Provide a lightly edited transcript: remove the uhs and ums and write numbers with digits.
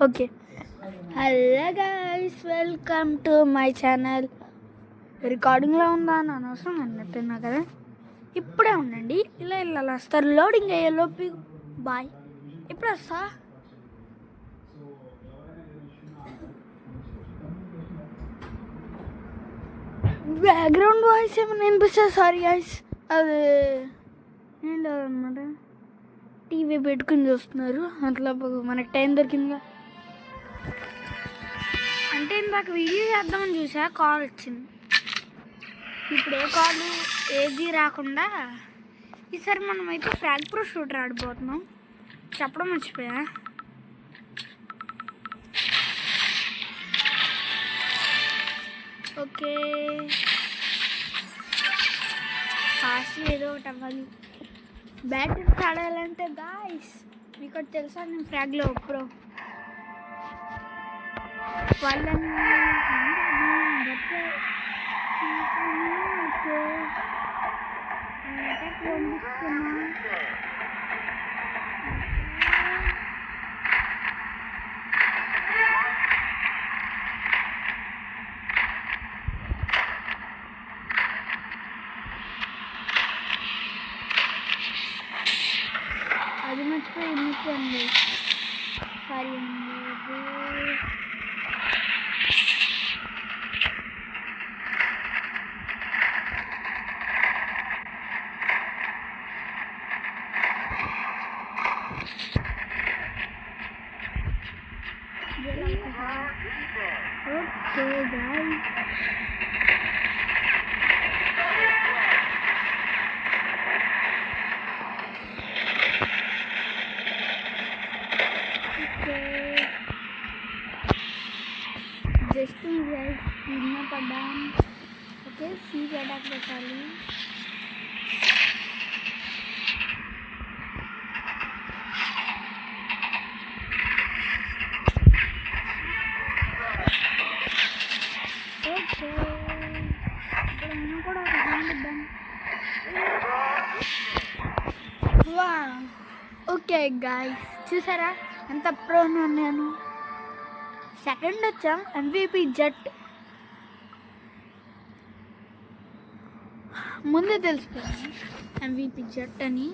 Okay, hello guys, welcome to my channel. రికార్డింగ్లో ఉందా అని అనవసరం అన్నట్టున్నా కదా. ఇప్పుడే ఉండండి, ఇలా వస్తారు. లోడింగ్ అయ్యేలోపు బాయ్. ఇప్పుడు వస్తా. బ్యాక్గ్రౌండ్ వాయిస్ ఏమైనా వినిపిస్తుంది? సారీ గైస్, అది ఏం లేదన్నమాట. టీవీ పెట్టుకుని చూస్తున్నారు, అట్లా మనకి టైం దొరికిందిగా. అంటే ఇందాక వీడియో చేద్దామని చూసా, కాల్ వచ్చింది. ఇప్పుడు ఏ కాల్ ఏది రాకుండా ఈసారి మనమైతే ఫ్రాగ్ ప్రో షూటర్ ఆడిపోతున్నాం. చెప్పడం మర్చిపోయా. ఓకే, ఫాస్ట్ ఏదో ఒకటి అవ్వాలి. బ్యాటరీస్ ఆడాలంటే గాయస్ మీకు ఒకటి తెలుసా, నేను ఫ్రాగ్లో ప్రో వాళ్ళని అది మర్చిపోయి ఎందుకండి, సారీ అండి. ఓకే గాయ్స్, జస్ట్ గైస్ కింద పడ్డాం. ఓకే, సీట్ అటాక్ పెట్టాలి. ఓకే, ఇప్పుడు కూడా ఒక హ్యాండ్ ఇద్దాం. ఓకే గాయ్స్, చూసారా ఎంత ప్రోను నేను. సెకండ్ వచ్చాం, MVP జట్. ముందే తెలిసిపోయాను MVP జట్ అని.